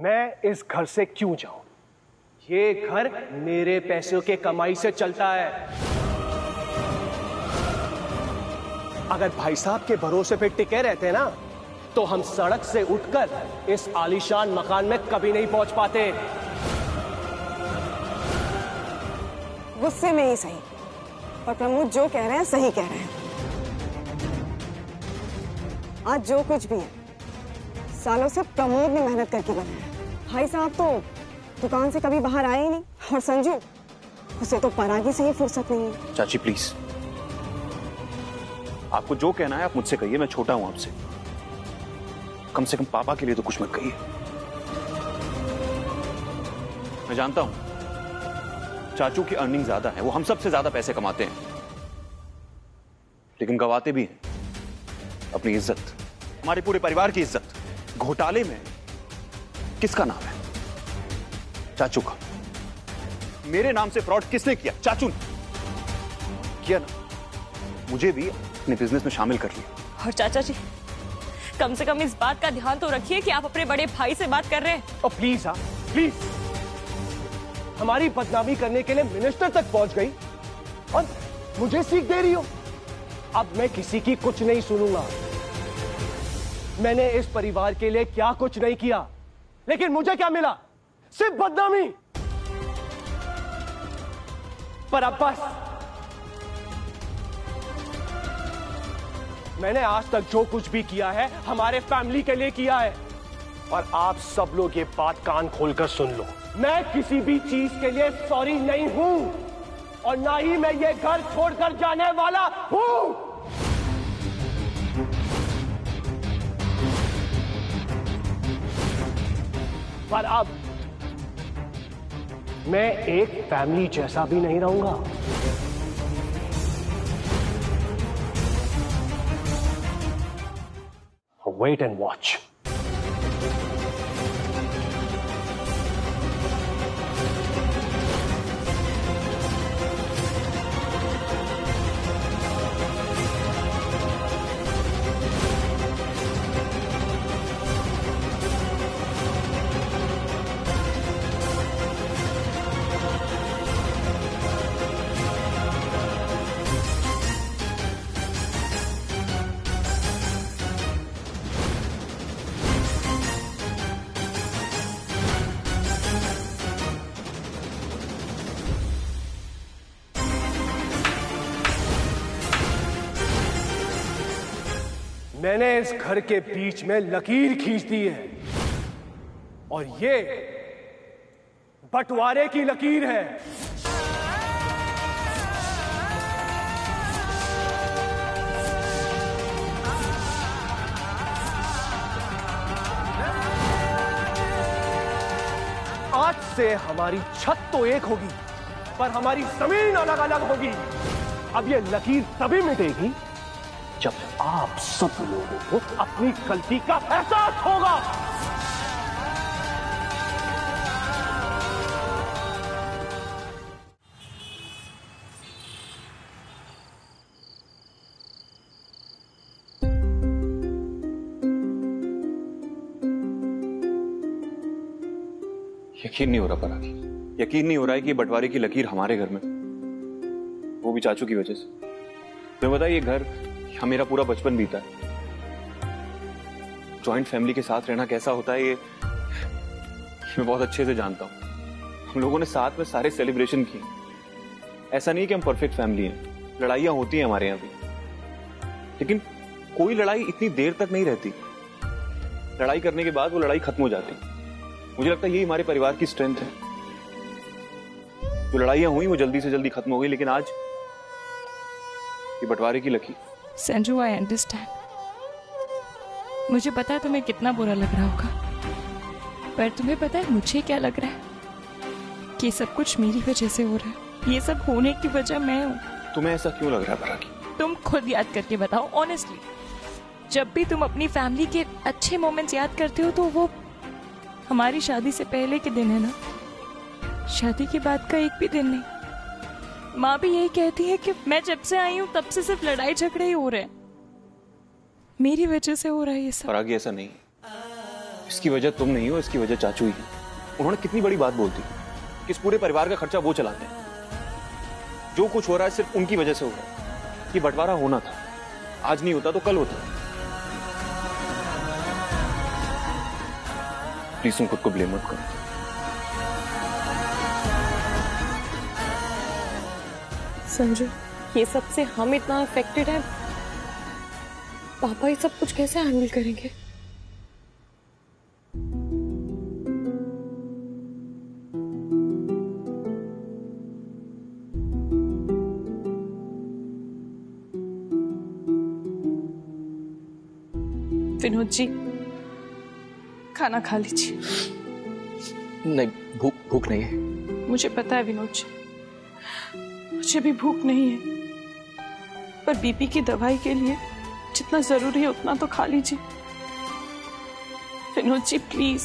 मैं इस घर से क्यों जाऊं? ये घर मेरे पैसों के कमाई से चलता है। अगर भाई साहब के भरोसे पे टिके रहते ना, तो हम सड़क से उठकर इस आलीशान मकान में कभी नहीं पहुंच पाते। गुस्से में ही सही, और प्रमोद जो कह रहे हैं सही कह रहे हैं। आज जो कुछ भी है, सालों से प्रमोद ने मेहनत करके बनाया। भाई साहब तो दुकान से कभी बाहर आए ही नहीं, और संजू, उसे तो परागी से ही फुर्सत नहीं है। चाची प्लीज, आपको जो कहना है आप मुझसे कहिए, मैं छोटा हूं आपसे। कम से कम पापा के लिए तो कुछ मत कहिए। मैं जानता हूं चाचू की अर्निंग ज्यादा है, वो हम सबसे ज्यादा पैसे कमाते हैं, लेकिन गवाते भी हैं अपनी इज्जत, हमारे पूरे परिवार की इज्जत। घोटाले में किसका नाम है? चाचू का। मेरे नाम से फ्रॉड किसने किया? चाचू ने किया ना। मुझे भी अपने बिजनेस में शामिल कर लिया। और चाचा जी, कम से कम इस बात का ध्यान तो रखिए कि आप अपने बड़े भाई से बात कर रहे हैं। और प्लीज, हाँ प्लीज, हमारी बदनामी करने के लिए मिनिस्टर तक पहुंच गई और मुझे सीख दे रही हो। अब मैं किसी की कुछ नहीं सुनूंगा। मैंने इस परिवार के लिए क्या कुछ नहीं किया, लेकिन मुझे क्या मिला? सिर्फ बदनामी। पर अब बस, मैंने आज तक जो कुछ भी किया है हमारे फैमिली के लिए किया है, और आप सब लोग ये बात कान खोलकर सुन लो। मैं किसी भी चीज के लिए सॉरी नहीं हूं, और ना ही मैं ये घर छोड़कर जाने वाला हूं। पर अब मैं एक फैमिली जैसा भी नहीं रहूंगा। Wait and watch. मैंने इस घर के बीच में लकीर खींच दी है, और ये बंटवारे की लकीर है। आज से हमारी छत तो एक होगी, पर हमारी जमीन अलग अलग होगी। अब ये लकीर तभी मिटेगी जब आप सब लोगों को अपनी गलती का एहसास होगा। यकीन नहीं हो रहा परागी, यकीन नहीं हो रहा है कि बंटवारे की लकीर हमारे घर में, वो भी चाचू की वजह से। तुम्हें पता है ये घर, यहाँ मेरा पूरा बचपन बीता है। जॉइंट फैमिली के साथ रहना कैसा होता है ये मैं बहुत अच्छे से जानता हूँ। हम लोगों ने साथ में सारे सेलिब्रेशन किए। ऐसा नहीं कि हम परफेक्ट फैमिली हैं, लड़ाइयाँ होती हैं हमारे यहाँ भी, लेकिन कोई लड़ाई इतनी देर तक नहीं रहती। लड़ाई करने के बाद वो लड़ाई खत्म हो जाती। मुझे लगता है यही हमारे परिवार की स्ट्रेंथ है। जो लड़ाइयाँ हुई वो जल्दी से जल्दी खत्म हो गई, लेकिन आज ये बंटवारे की लकीर। Sanju, I understand. मुझे पता है तुम्हें कितना बुरा लग रहा होगा, पर तुम्हें पता है मुझे क्या लग रहा है? कि सब कुछ मेरी वजह से हो रहा है। ये सब होने की वजह मैं हूँ। तुम्हें ऐसा क्यों लग रहा है परागी? तुम खुद याद करके बताओ ऑनेस्टली। जब भी तुम अपनी फैमिली के अच्छे मोमेंट्स याद करते हो तो वो हमारी शादी से पहले के दिन है ना, शादी के बाद का एक भी दिन नहीं। माँ भी यही कहती है कि मैं जब से आई हूँ तब से सिर्फ लड़ाई झगड़े ही हो रहे हैं, मेरी वजह से हो रहा है ये सब। परागी ऐसा नहीं, इसकी वजह तुम नहीं हो, इसकी वजह चाचू ही है। उन्होंने कितनी बड़ी बात बोल दी कि इस पूरे परिवार का खर्चा वो चलाते हैं। जो कुछ हो रहा है सिर्फ उनकी वजह से हो रहा है। ये बंटवारा होना था, आज नहीं होता तो कल होता। प्लीज तुम खुद को ब्लेम मत करो। संजू, ये सब से हम इतना अफेक्टेड हैं, पापा ये सब कुछ कैसे हैंडल करेंगे? विनोद जी, खाना खा लीजिए। नहीं, भूख नहीं है। मुझे पता है विनोद जी, मुझे भी भूख नहीं है, पर बीपी की दवाई के लिए जितना जरूरी है उतना तो खा लीजिए। विनोद जी प्लीज।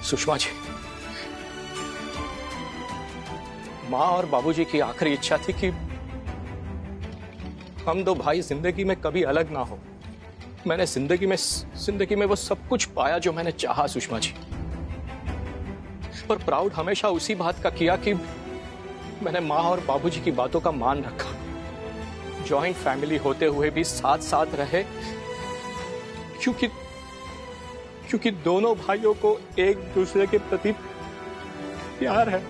सुषमा जी, माँ और बाबूजी की आखिरी इच्छा थी कि हम दो भाई जिंदगी में कभी अलग ना हो। मैंने जिंदगी में वो सब कुछ पाया जो मैंने चाहा सुषमा जी। पर प्राउड हमेशा उसी बात का किया कि मैंने माँ और बाबूजी की बातों का मान रखा। जॉइंट फैमिली होते हुए भी साथ साथ रहे, क्योंकि दोनों भाइयों को एक दूसरे के प्रति प्यार है।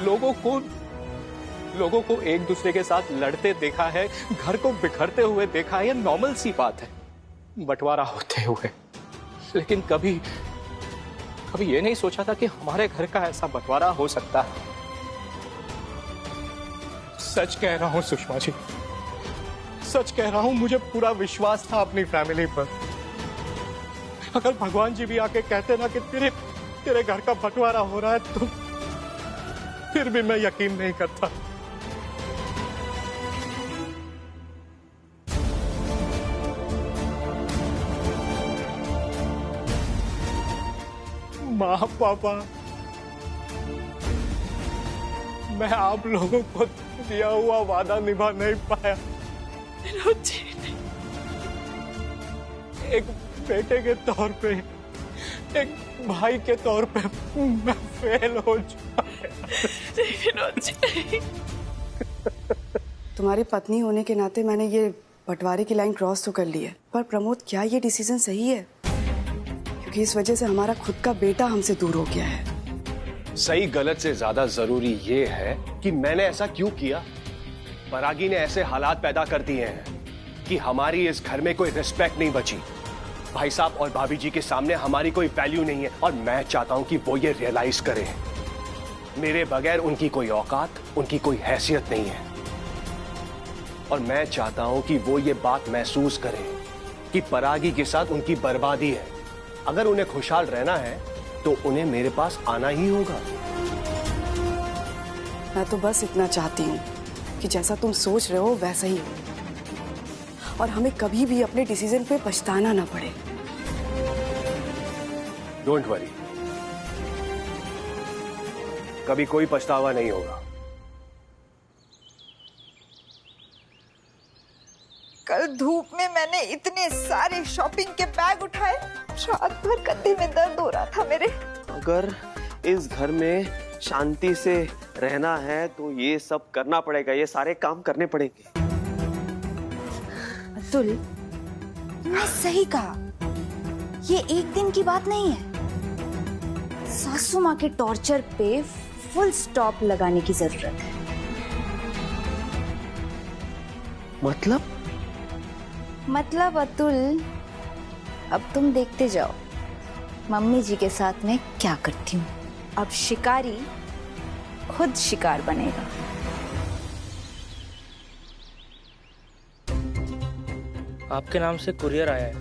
लोगों को एक दूसरे के साथ लड़ते देखा है, घर को बिखरते हुए देखा है, ये नॉर्मल सी बात है बंटवारा होते हुए। लेकिन कभी ये नहीं सोचा था कि हमारे घर का ऐसा बंटवारा हो सकता है। सच कह रहा हूं सुषमा जी, सच कह रहा हूं, मुझे पूरा विश्वास था अपनी फैमिली पर। अगर भगवान जी भी आके कहते ना कि तेरे घर का बंटवारा हो रहा है, तो फिर भी मैं यकीन नहीं करता। माँ पापा, मैं आप लोगों को दिया हुआ वादा निभा नहीं पाया। एक बेटे के तौर पे, एक भाई के तौर पे मैं फेल हो चुका। तुम्हारी पत्नी होने के नाते मैंने ये बंटवारे की लाइन क्रॉस तो कर ली है, पर प्रमोद क्या ये डिसीजन सही है? क्योंकि इस वजह से हमारा खुद का बेटा हमसे दूर हो गया है। सही गलत से ज्यादा जरूरी ये है कि मैंने ऐसा क्यों किया। परागी ने ऐसे हालात पैदा कर दिए हैं कि हमारी इस घर में कोई रिस्पेक्ट नहीं बची। भाई साहब और भाभी जी के सामने हमारी कोई वैल्यू नहीं है, और मैं चाहता हूं कि वो ये रियलाइज करें। मेरे बगैर उनकी कोई औकात, उनकी कोई हैसियत नहीं है। और मैं चाहता हूं कि वो ये बात महसूस करें कि परागी के साथ उनकी बर्बादी है। अगर उन्हें खुशहाल रहना है तो उन्हें मेरे पास आना ही होगा। मैं तो बस इतना चाहती हूँ कि जैसा तुम सोच रहे हो वैसा ही हो, और हमें कभी भी अपने डिसीजन पे पछताना ना पड़े। डोंट वरी, कभी कोई पछतावा नहीं होगा। कल धूप में मैंने इतने सारे शॉपिंग के बैग उठाए, रात भर कंधे में दर्द हो रहा था मेरे। अगर इस घर में शांति से रहना है तो ये सब करना पड़ेगा, ये सारे काम करने पड़ेंगे। अतुल, तुमने सही कहा, ये एक दिन की बात नहीं है। सासू माँ के टॉर्चर पे फुल स्टॉप लगाने की जरूरत है। मतलब अतुल, अब तुम देखते जाओ मम्मी जी के साथ में क्या करती हूँ। अब शिकारी खुद शिकार बनेगा। आपके नाम से कुरियर आया है।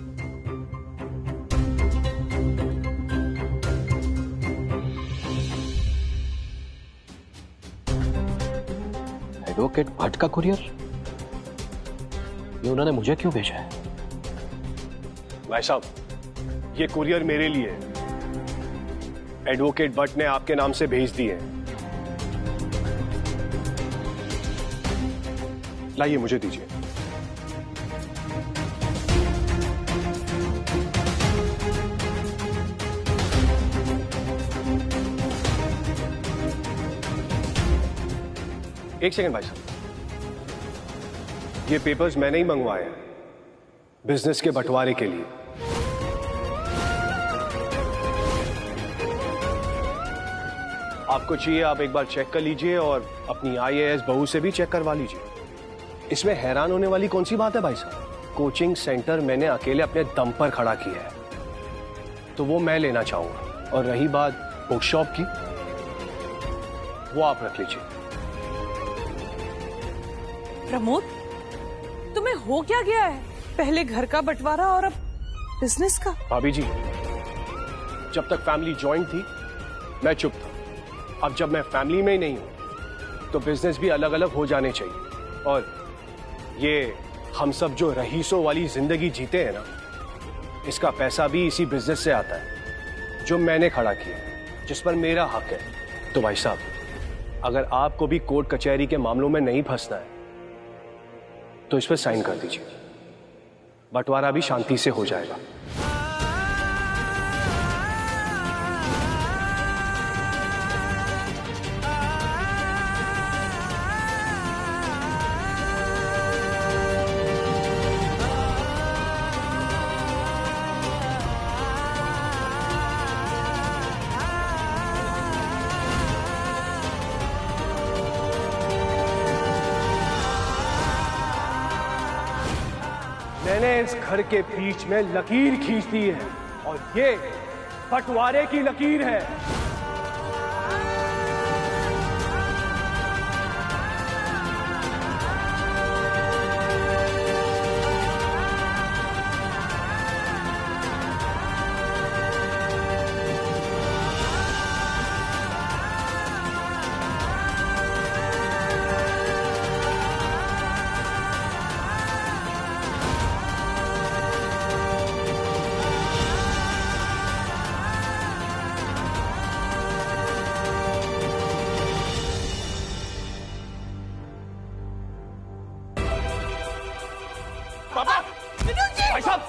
एडवोकेट भट्ट का कुरियर? ये उन्होंने मुझे क्यों भेजा है? भाई साहब, ये कुरियर मेरे लिए है। एडवोकेट भट्ट ने आपके नाम से भेज दिए हैं। लाइए, मुझे दीजिए। एक सेकंड भाई साहब, ये पेपर्स मैंने ही मंगवाए हैं बिजनेस के बंटवारे के लिए। आपको चाहिए आप एक बार चेक कर लीजिए और अपनी IAS बहू से भी चेक करवा लीजिए। इसमें हैरान होने वाली कौन सी बात है भाई साहब? कोचिंग सेंटर मैंने अकेले अपने दम पर खड़ा किया है, तो वो मैं लेना चाहूंगा। और रही बात बुक शॉप की, वो आप रख लीजिए। प्रमोद, तुम्हें हो क्या गया है? पहले घर का बंटवारा और अब बिजनेस का। भाभी जी, जब तक फैमिली जॉइंट थी मैं चुप था। अब जब मैं फैमिली में ही नहीं हूं तो बिजनेस भी अलग अलग हो जाने चाहिए। और ये हम सब जो रईसों वाली जिंदगी जीते हैं ना, इसका पैसा भी इसी बिजनेस से आता है जो मैंने खड़ा किया, जिस पर मेरा हक है। तो भाई साहब, अगर आपको भी कोर्ट कचहरी के मामलों में नहीं फंसना है तो इस पर साइन कर दीजिए, बंटवारा भी शांति से हो जाएगा। मैंने इस घर के बीच में लकीर खींच दी है और ये बंटवारे की लकीर है। भाई साहब,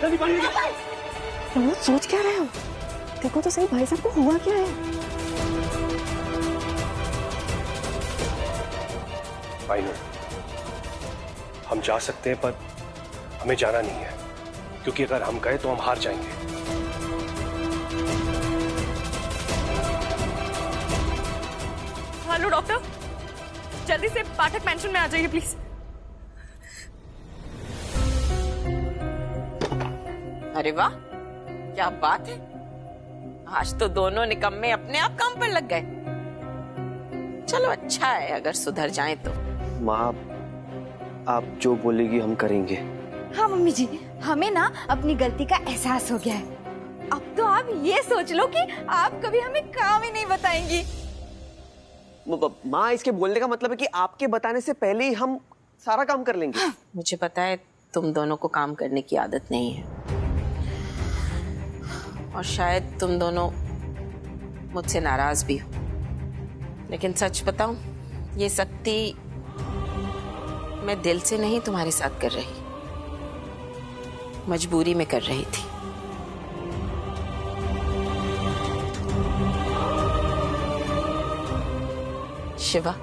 जल्दी पानी लेके। प्रमोद, सोच क्या रहे हो? देखो तो सही, भाई साहब को हुआ क्या है? भाई नो, हम जा सकते हैं पर हमें जाना नहीं है, क्योंकि अगर हम गए तो हम हार जाएंगे। हेलो डॉक्टर, जल्दी से पाठक पेंशन में आ जाइए प्लीज। अरे वाह, क्या बात है, आज तो दोनों निकम्मे अपने आप काम पर लग गए। चलो अच्छा है अगर सुधर जाए तो। माँ, आप जो बोलेगी हम करेंगे। हाँ मम्मी जी, हमें ना अपनी गलती का एहसास हो गया है। अब तो आप ये सोच लो कि आप कभी हमें काम ही नहीं बताएंगी। माँ, इसके बोलने का मतलब है कि आपके बताने से पहले ही हम सारा काम कर लेंगे। हाँ, मुझे पता है तुम दोनों को काम करने की आदत नहीं है और शायद तुम दोनों मुझसे नाराज भी हो, लेकिन सच बताऊं, ये सख्ती मैं दिल से नहीं तुम्हारे साथ कर रही, मजबूरी में कर रही थी। शिवा,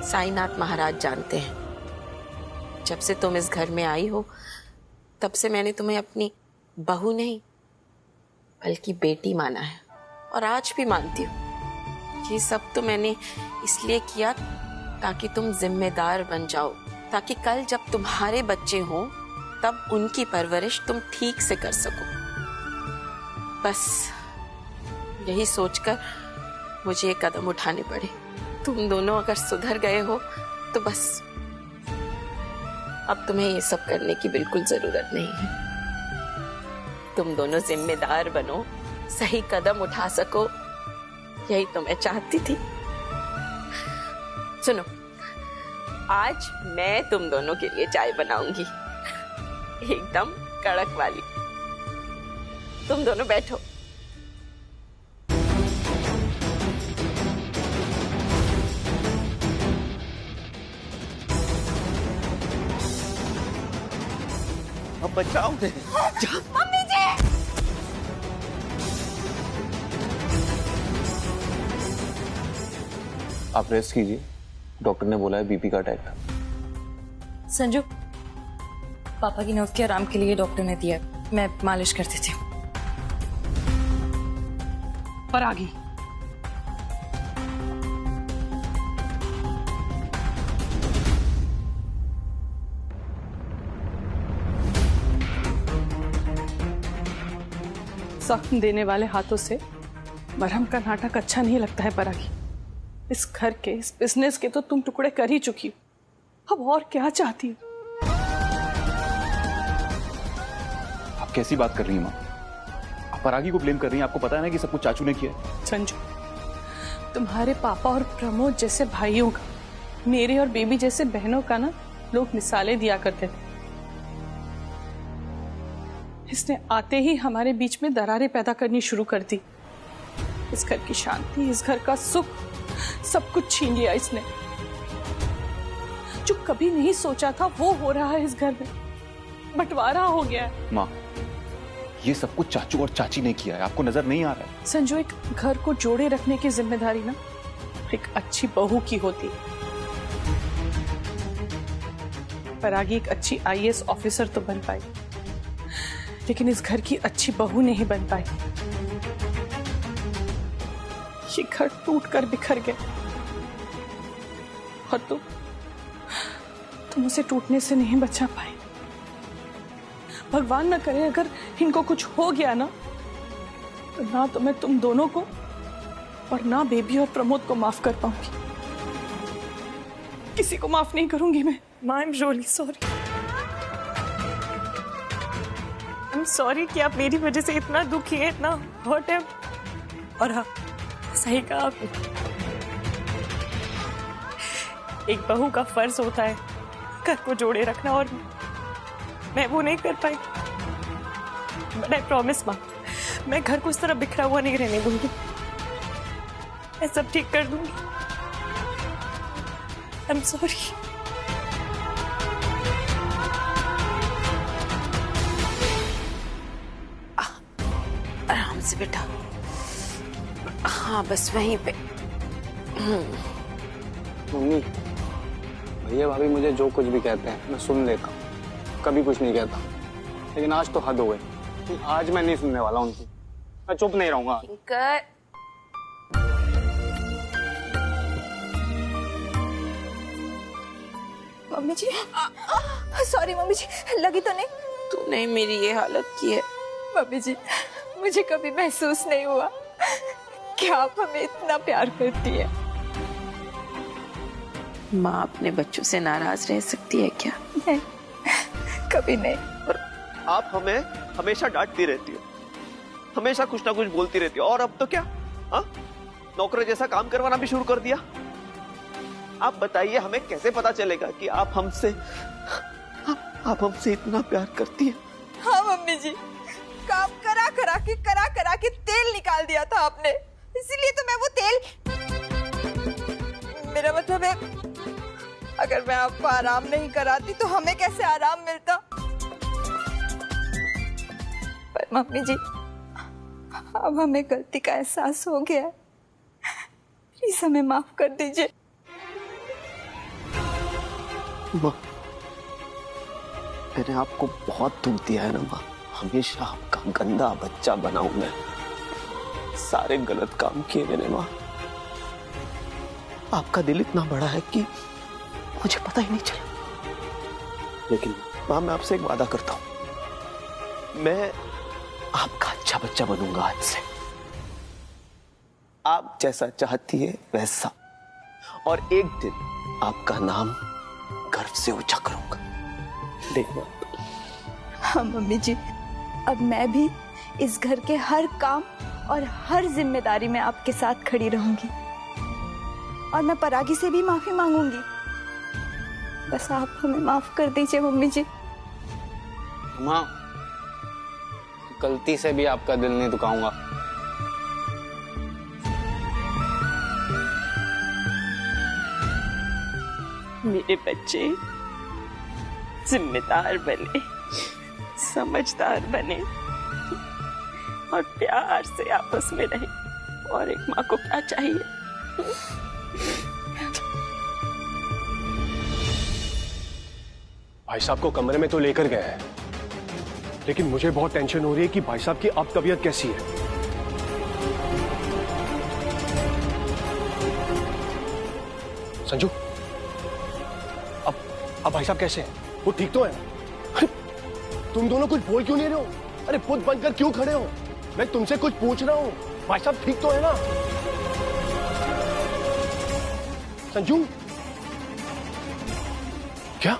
साईनाथ महाराज जानते हैं, जब से तुम इस घर में आई हो तब से मैंने तुम्हें अपनी बहू नहीं बल्कि बेटी माना है, और आज भी मानती हूँ। ये सब तो मैंने इसलिए किया ताकि तुम जिम्मेदार बन जाओ, ताकि कल जब तुम्हारे बच्चे हों तब उनकी परवरिश तुम ठीक से कर सको। बस यही सोचकर मुझे ये कदम उठाने पड़े। तुम दोनों अगर सुधर गए हो तो बस अब तुम्हें ये सब करने की बिल्कुल जरूरत नहीं है। तुम दोनों जिम्मेदार बनो, सही कदम उठा सको, यही तो मैं चाहती थी। सुनो, आज मैं तुम दोनों के लिए चाय बनाऊंगी। एकदम कड़क वाली। तुम दोनों बैठो। अब बचाओ दे। मम्मी जी। आप रेस्ट कीजिए, डॉक्टर ने बोला है बीपी का अटैक था। संजू, पापा की नर्व के आराम के लिए डॉक्टर ने दिया, मैं मालिश कर देती हूँ। परागी, जख्म देने वाले हाथों से मरहम का नाटक अच्छा नहीं लगता है परागी। इस घर के, इस बिजनेस के तो तुम टुकड़े कर ही चुकी हो, अब और क्या चाहती हो? आप कैसी बात कर रही हैं माँ? आप परागी को ब्लेम कर रही हैं, आपको पता है ना कि सब कुछ चाचू ने किया है। संजू, तुम्हारे पापा और प्रमोद जैसे भाइयों का, मेरे और बेबी जैसे बहनों का ना लोग मिसालें दिया करते थे। इसने आते ही हमारे बीच में दरारें पैदा करनी शुरू कर दी। इस घर की शांति, इस घर का सुख, सब कुछ छीन लिया इसने। जो कभी नहीं सोचा था वो हो रहा है इस घर में, बंटवारा हो गया है। माँ, ये सब कुछ चाचू और चाची ने किया है, आपको नजर नहीं आ रहा है? संजू, एक घर को जोड़े रखने की जिम्मेदारी ना एक अच्छी बहू की होती है। परागी एक अच्छी आईएएस ऑफिसर तो बन पाई, लेकिन इस घर की अच्छी बहू नहीं बन पाई। ये घर टूट कर बिखर गया और तुम उसे टूटने से नहीं बचा पाई। भगवान न करे अगर इनको कुछ हो गया ना, तो ना तो मैं तुम दोनों को और ना बेबी और प्रमोद को माफ कर पाऊंगी। किसी को माफ नहीं करूंगी मैं। I am really sorry. I am sorry कि आप मेरी वजह से इतना दुखी है, इतना हर्ट है। और हाँ, सही कहा आपने, एक बहू का फर्ज होता है घर को जोड़े रखना, और मैं वो नहीं कर पाई। बट आई प्रॉमिस माँ, मैं घर को इस तरह बिखरा हुआ नहीं रहने दूंगी। मैं सब ठीक कर दूंगी। I am sorry. आराम से बेटा। हाँ, बस वहीं पे। मम्मी, भैया भाभी मुझे जो कुछ भी कहते हैं मैं सुन लेता हूँ, कभी कुछ नहीं कहता। लेकिन आज तो हद हो गई। आज मैं नहीं सुनने वाला उनकी, मैं चुप नहीं रहूंगा। मम्मी जी, सॉरी मम्मी जी, लगी तो नहीं? तूने मेरी ये हालत की है। मम्मी जी, मुझे कभी महसूस नहीं हुआ कि आप हमें इतना प्यार करती है। माँ अपने बच्चों से नाराज रह सकती है क्या? नहीं, कभी नहीं। पर आप हमें हमेशा डांटती रहती हो, हमेशा कुछ ना कुछ बोलती रहती हो, और अब तो क्या, हाँ, नौकर जैसा काम करवाना भी शुरू कर दिया। आप बताइए, हमें कैसे पता चलेगा कि आप हमसे इतना प्यार करती है? हाँ मम्मी जी, काम करा करा के तेल निकाल दिया था आपने, इसीलिए तो मैं वो तेल, मेरा मतलब है अगर मैं आपको आराम नहीं कराती तो हमें कैसे आराम मिलता। पर मम्मी जी, अब हमें गलती का एहसास हो गया है, प्लीज हमें माफ कर दीजिए। माँ, मैंने आपको बहुत दुख दिया है ना माँ। हमेशा आपका गंदा बच्चा बना हूं मैं, सारे गलत काम किए मैंने माँ। आपका दिल इतना बड़ा है कि मुझे पता ही नहीं चला। लेकिन माँ, मैं आपसे एक वादा करता हूं, मैं आपका अच्छा बच्चा बनूंगा आज से। आप जैसा चाहती है वैसा, और एक दिन आपका नाम गर्व से ऊंचा करूंगा। देखना। हाँ मम्मी जी, अब मैं भी इस घर के हर काम और हर जिम्मेदारी में आपके साथ खड़ी रहूंगी, और मैं परागी से भी माफी मांगूंगी। बस आप हमें माफ कर दीजिए मम्मी जी। माँ, गलती से भी आपका दिल नहीं दुखाऊंगा। मेरे बच्चे जिम्मेदार बने, समझदार बने और प्यार से आपस में रहे। और एक माँ को क्या चाहिए? भाई साहब को कमरे में तो लेकर गए हैं, लेकिन मुझे बहुत टेंशन हो रही है कि भाई साहब की अब तबीयत कैसी है। संजू, अब भाई साहब कैसे हैं? वो ठीक तो है? अरे तुम दोनों कुछ बोल क्यों नहीं रहे हो? अरे पुत बनकर क्यों खड़े हो? मैं तुमसे कुछ पूछ रहा हूं। भाई साहब ठीक तो है ना? संजू, क्या